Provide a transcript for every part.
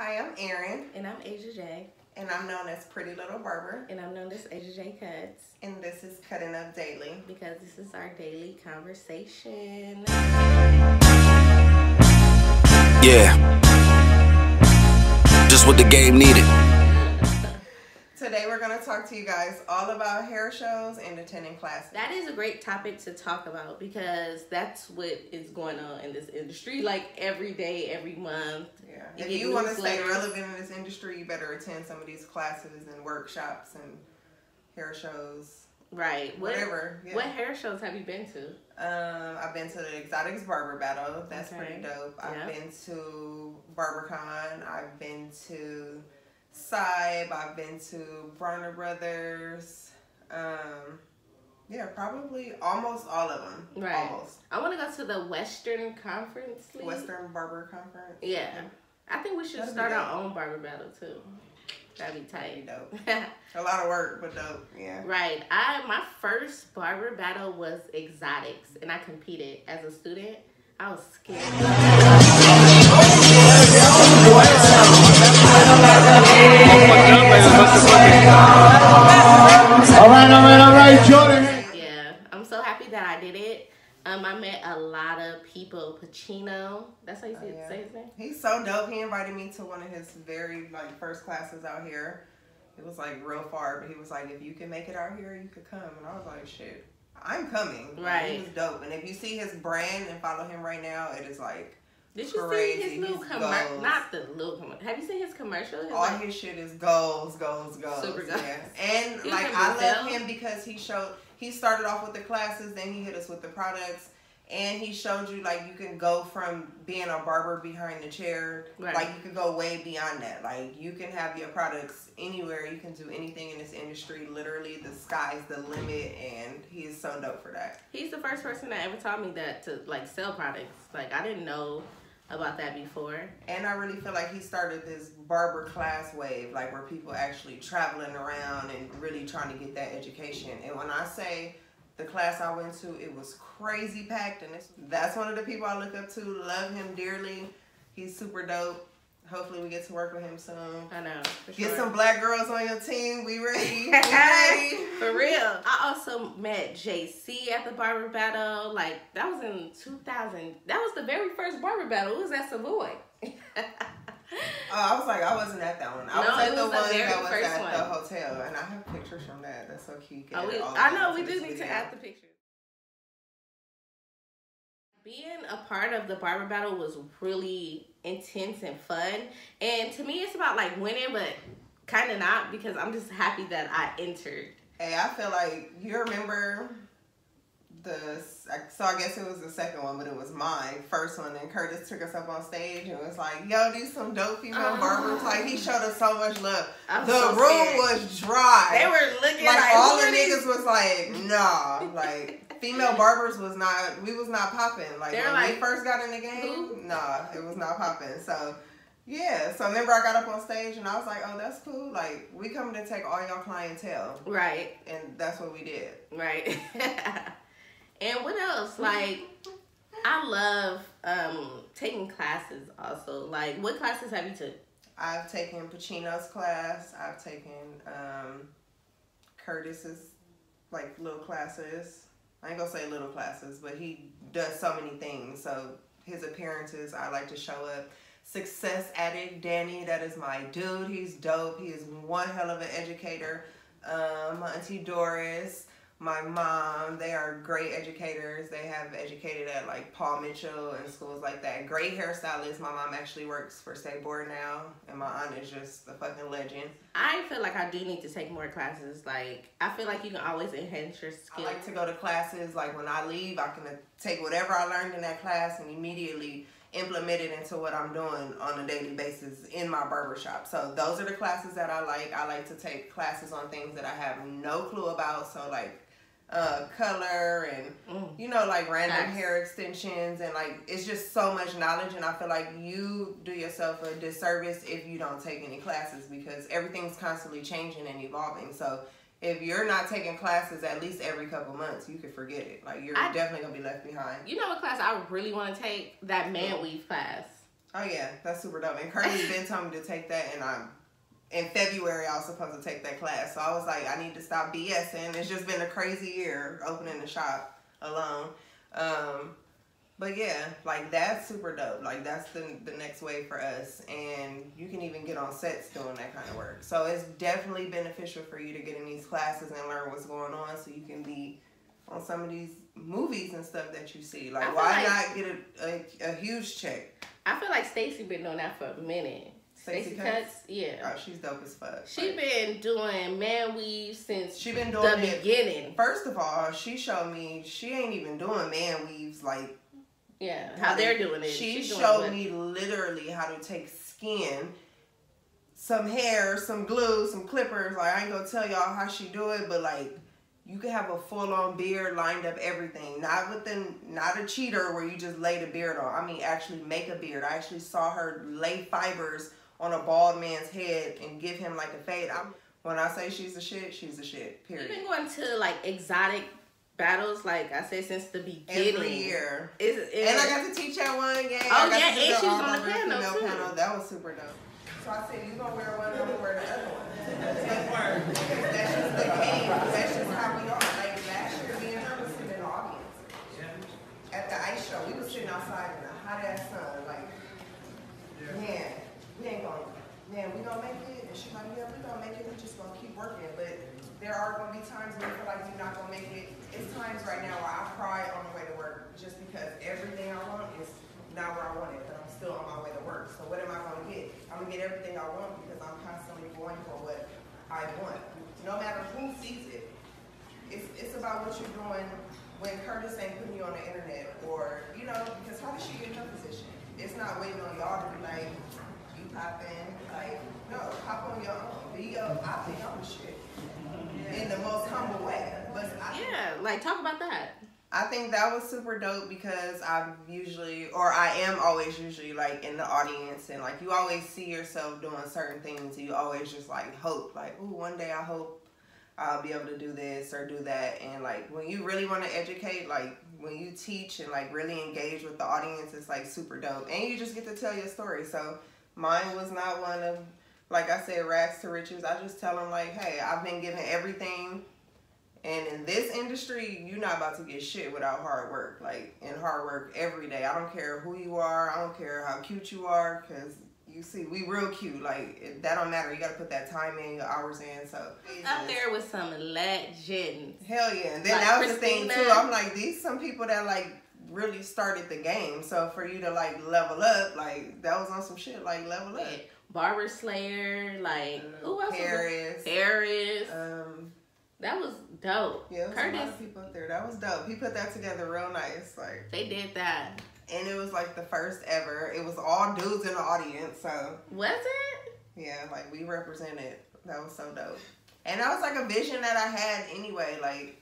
Hi, I'm Aaryn. And I'm Asia J. And I'm known as Pretty Little Barber. And I'm known as Asia J Cuts. And this is Cutting Up Daily. Because this is our daily conversation. Yeah. Just what the game needed. Today we're going to talk to you guys all about hair shows and attending classes. That is a great topic to talk about because that's what is going on in this industry. Like every day, every month. Yeah. If you want to stay relevant in this industry, you better attend some of these classes and workshops and hair shows. Right. Whatever. What hair shows have you been to? I've been to the Exotics Barber Battle. That's pretty dope. Yeah. I've been to BarberCon. I've been to Cybe. I've been to Bronner Brothers. Yeah, probably almost all of them. Right. Almost. I want to go to the Western Conference League. Western Barber Conference. Yeah. I think we should start our own barber battle too. That'd be tight. That'd be dope. A lot of work, but dope. Yeah. Right. My first barber battle was Exotics, and I competed as a student. I was scared. All right, Jordan. Yeah, I'm so happy that I did it. I met a lot of people. Pacino, that's how you say his name? He's so dope. He invited me to one of his very first classes out here. It was real far, but he was like, if you can make it out here, you could come. And I was like, shit, I'm coming. Right. He was dope. And if you see his brand and follow him right now, it is did you crazy. see his little commercial? Not the little commercial. Have you seen his commercial? All his shit is goals. Super goals. Yeah. And I love him because he started off with the classes, then he hit us with the products, and he showed you you can go from being a barber behind the chair, right. You can go way beyond that. You can have your products anywhere. You can do anything in this industry. Literally, the sky's the limit, and he is so dope for that. He's the first person that ever taught me that to sell products. I didn't know about that before. And I really feel like he started this barber class wave, where people actually traveling around and really trying to get that education. And when I say the class I went to, it was crazy packed, and that's one of the people I look up to, love him dearly. He's super dope. Hopefully we get to work with him soon. I know, for Get sure. some black girls on your team. We ready. We ready. For real. I also met JC at the barber battle. That was in 2000. That was the very first barber battle. It was at Savoy. I wasn't at that one. I was at the one that was at the hotel, and I have pictures from that. That's so cute. I know, we do need to add the pictures. Being a part of the barber battle was really intense and fun. And to me, it's about winning, but kind of not, because I'm just happy that I entered. Hey, I feel you remember so I guess it was the second one, but it was my first one, and Curtis took us up on stage and was like, yo, these some dope female barbers. He showed us so much love. The room was dry. They were looking all the niggas was nah. Female barbers was not popping. When we first got in the game, who? Nah, it was not popping. So yeah, so remember I got up on stage and I was like, oh, that's cool. We coming to take all y'all clientele. Right. And that's what we did. Right. And what else? I love taking classes also. What classes have you took? I've taken Pacino's class. I've taken Curtis's little classes. I ain't gonna say little classes, but he does so many things. So his appearances, I like to show up. Success Addict Danny, that is my dude. He's dope. He is one hell of an educator. My auntie Doris, my mom, they are great educators. They have educated at Paul Mitchell and schools like that. Great hairstylist. My mom actually works for State Board now, and my aunt is just a fucking legend. I feel I do need to take more classes. I feel you can always enhance your skills. I like to go to classes. When I leave, I can take whatever I learned in that class and immediately implement it into what I'm doing on a daily basis in my barbershop. So those are the classes that I like. I like to take classes on things that I have no clue about. So color and random hair extensions, and it's just so much knowledge, and I feel you do yourself a disservice if you don't take any classes, because everything's constantly changing and evolving. So if you're not taking classes at least every couple months, you could forget it. You're definitely gonna be left behind. You know what class I really want to take? That man weave class. Oh yeah, that's super dope. And Curtis been telling me to take that, and in February I was supposed to take that class. So I was like, I need to stop BSing. It's just been a crazy year opening the shop alone. But yeah, like that's super dope. Like that's the next wave for us. And you can even get on sets doing that kind of work. So it's definitely beneficial for you to get in these classes and learn what's going on so you can be on some of these movies and stuff that you see. Like why not get a huge check? I feel like Stacey been doing that for a minute. Stacey Cuts, yeah. Oh, she's dope as fuck. She been doing man weaves since she been doing the beginning. First of all, she showed me she ain't even doing man weaves like how they're doing it. She showed me literally how to take skin, some hair, some glue, some clippers. Like I ain't gonna tell y'all how she do it, but like you can have a full-on beard, lined up everything. Not a cheater where you just lay the beard on. I mean, actually make a beard. I actually saw her lay fibers on a bald man's head and give him like a fade. When I say she's a shit, she's a shit. Period. You've been going to like exotic battles, like I said, since the beginning. Every year. And I got to teach at one. Yeah. Oh yeah, and she was on the panel too. That was super dope. So I said, you gonna wear one, I'm gonna wear the other one. That's just the game. That's just how we are. Like last year, me and her was sitting in the audience at the ice show. We was sitting outside in the hot ass sun. Like, man, we gonna make it. And she's like, yeah, we gonna make it. We just gonna keep working. But there are gonna be times when you feel like you're not gonna make it. It's times right now where I cry on the way to work just because everything I want is not where I want it, but I'm still on my way to work. So what am I gonna get? I'm gonna get everything I want because I'm constantly going for what I want. No matter who sees it. It's about what you're doing when Curtis ain't putting you on the internet or, you know, because how did she get in her position? It's not waiting on y'all to be like, you pop in, like, no, pop on your own. Be I think I'm the shit. In the most humble way. But like talk about that. I think that was super dope because I am always usually like in the audience and like you always see yourself doing certain things and you always just like hope like, ooh, one day I hope I'll be able to do this or do that. And like when you really want to educate, like when you teach and like really engage with the audience, it's like super dope. And you just get to tell your story. So mine was not one of, like I said, rags to riches. I just tell them like, hey, I've been given everything. And in this industry, you're not about to get shit without hard work. Like, and hard work every day. I don't care who you are. I don't care how cute you are. Because, you see, we real cute. Like, that don't matter. You got to put that time in, your hours in. So, up there with some legends. Hell yeah. And then like that was Christina. The thing, too. I'm like, these some people that, like, really started the game. So, for you to, like, level up, like, that was on some shit. Like, level up. Barber Slayer. Like, who else? Paris. That was dope. Yeah, there was a lot of people up there. That was dope. He put that together real nice. Like they did that. And it was like the first ever. It was all dudes in the audience, so was it? Yeah, like we represented. That was so dope. And that was like a vision that I had anyway. Like,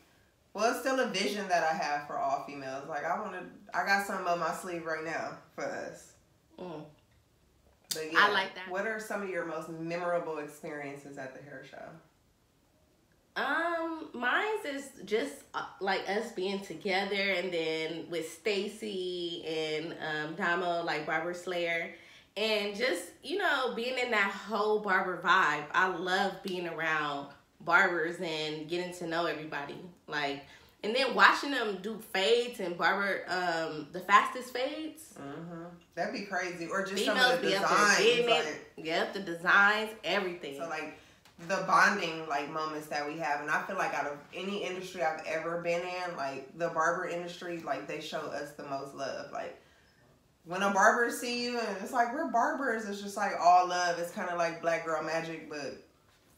well, it's still a vision that I have for all females. Like I got something up my sleeve right now for us. But yeah, I like that. What are some of your most memorable experiences at the hair show? Mine's is just like us being together, and then with Stacy and Damo, like Barber Slayer, and just, you know, being in that whole barber vibe. I love being around barbers and getting to know everybody. Like, and then watching them do fades and barber the fastest fades. That'd be crazy. Or just females some of the designs. Yep, the designs, everything. So like the bonding like moments that we have, and I feel like out of any industry I've ever been in, like the barber industry, like they show us the most love. Like when a barber see you and it's like we're barbers, it's just like all love. It's kind of like Black Girl Magic, but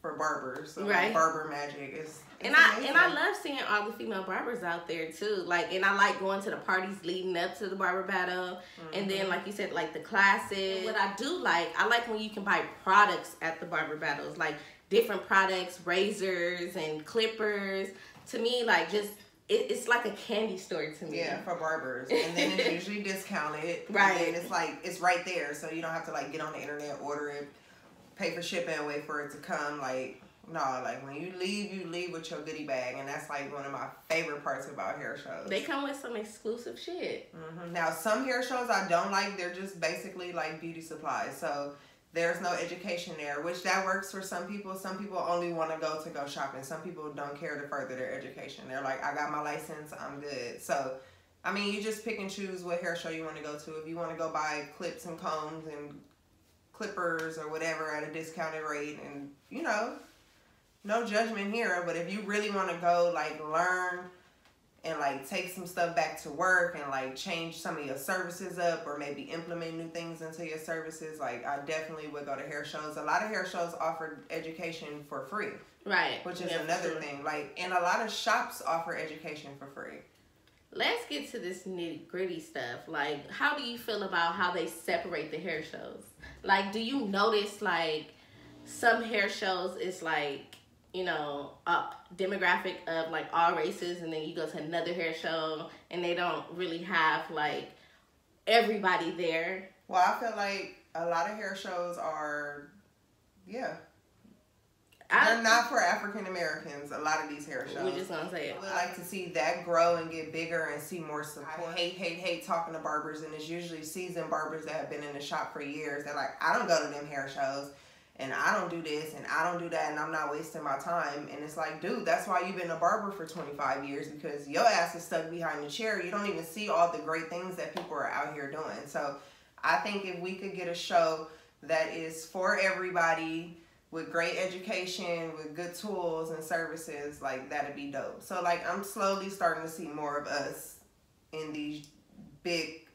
for barbers. So right. Like barber magic. It's I love seeing all the female barbers out there too. Like, and I like going to the parties leading up to the barber battle, and then like you said, like the classes. And what I do like, I like when you can buy products at the barber battles, like different products, razors and clippers. To me, like just it's like a candy store to me. Yeah, for barbers, and then it's usually discounted. Right. And it's like it's right there, so you don't have to like get on the internet, order it, pay for shipping, and wait for it to come. Like No, like when you leave with your goodie bag, and that's like one of my favorite parts about hair shows. They come with some exclusive shit. Now, some hair shows I don't like. They're just basically like beauty supplies. So there's no education there, which that works for some people. Some people only want to go shopping. Some people don't care to further their education. They're like, I got my license, I'm good. So, I mean, you just pick and choose what hair show you want to go to. If you want to go buy clips and combs and clippers or whatever at a discounted rate, and you know, no judgment here, but if you really want to go like learn and like take some stuff back to work and like change some of your services up or maybe implement new things into your services, like I definitely would go to hair shows. A lot of hair shows offer education for free. Right. Which is another thing. Like, and a lot of shops offer education for free. Let's get to this nitty-gritty stuff. Like, how do you feel about how they separate the hair shows? Like, do you notice like some hair shows is like, you know, a demographic of like all races, and then you go to another hair show and they don't really have like everybody there? Well, I feel like a lot of hair shows are, they're not for African Americans. A lot of these hair shows. We're just gonna say it. I would like to see that grow and get bigger and see more support. I hate talking to barbers, and it's usually seasoned barbers that have been in the shop for years. They're like, I don't go to them hair shows. And I don't do this, and I don't do that, and I'm not wasting my time. And it's like, dude, that's why you've been a barber for 25 years, because your ass is stuck behind the chair. You don't even see all the great things that people are out here doing. So I think if we could get a show that is for everybody with great education, with good tools and services, like, that'd be dope. So, like, I'm slowly starting to see more of us in these big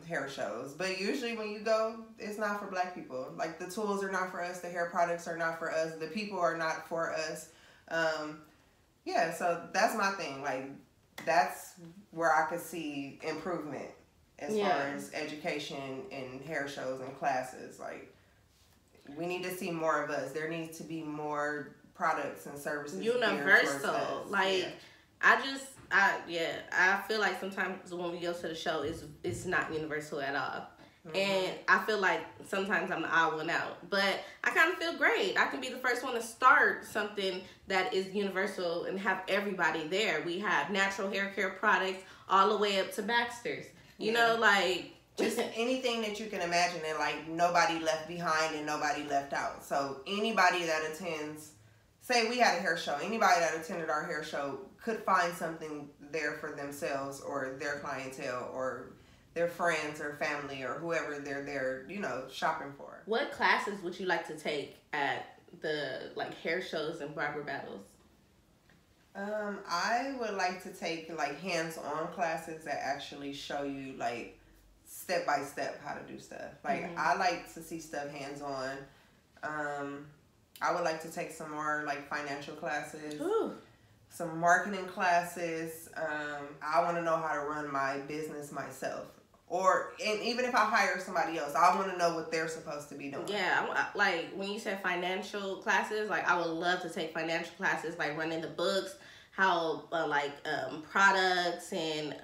hair shows, but usually when you go, it's not for black people. Like, the tools are not for us, the hair products are not for us, the people are not for us. So that's my thing. Like, that's where I could see improvement as far as education and hair shows and classes. Like, we need to see more of us. There needs to be more products and services universal. Like, I feel like sometimes when we go to the show, it's not universal at all. And I feel like sometimes I'm the odd one out. But I kind of feel great. I can be the first one to start something that is universal and have everybody there. We have natural hair care products all the way up to Baxter's. You know, like, just anything that you can imagine, and like nobody left behind and nobody left out. So anybody that attends, say we had a hair show, anybody that attended our hair show could find something there for themselves or their clientele or their friends or family or whoever they're there, you know, shopping for. What classes would you like to take at the like hair shows and barber battles? I would like to take like hands-on classes that actually show you like step by step how to do stuff. Like I like to see stuff hands-on. I would like to take some more like financial classes. Ooh. Some marketing classes. I want to know how to run my business myself. And even if I hire somebody else, I want to know what they're supposed to be doing. Yeah, like when you said financial classes, like I would love to take financial classes, like running the books, how products and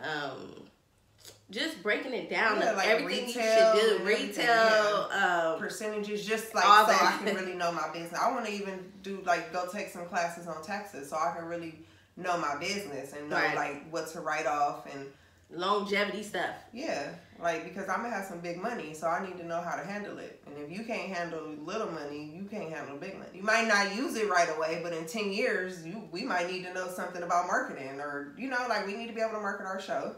just breaking it down, like everything retail, you should do, retail, percentages, just like so I can really know my business. I want to even go take some classes on taxes so I can really know my business and know like what to write off and longevity stuff. Yeah, like because I'm gonna have some big money, so I need to know how to handle it. And if you can't handle little money, you can't handle big money. You might not use it right away, but in 10 years, we might need to know something about marketing, or like we need to be able to market our show,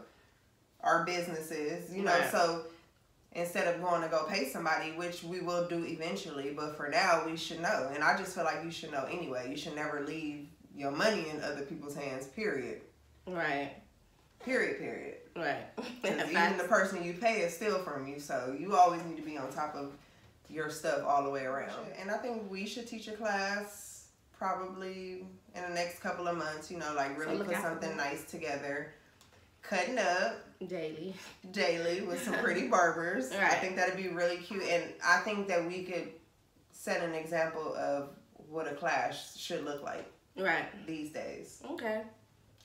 our businesses, know. So instead of going to go pay somebody, which we will do eventually, but for now we should know. And I just feel like you should know anyway. You should never leave your money in other people's hands. Period. Right. Period. Right. Even the person you pay is still from you, so you always need to be on top of your stuff all the way around. And I think we should teach a class probably in the next couple of months, like really put something nice together. Cutting up daily with some pretty barbers. Right. I think that'd be really cute, and I think that we could set an example of what a class should look like these days. Okay.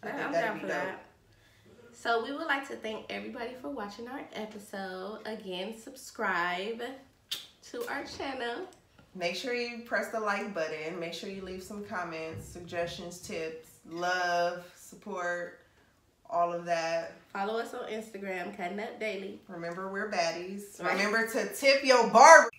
I think that'd be dope. That. So we would like to thank everybody for watching our episode. Again, subscribe to our channel. make sure you press the like button. Make sure you leave some comments, suggestions, tips, love, support, all of that. Follow us on Instagram, Cutting Up Daily. Remember, we're baddies. Right. Remember to tip your barber.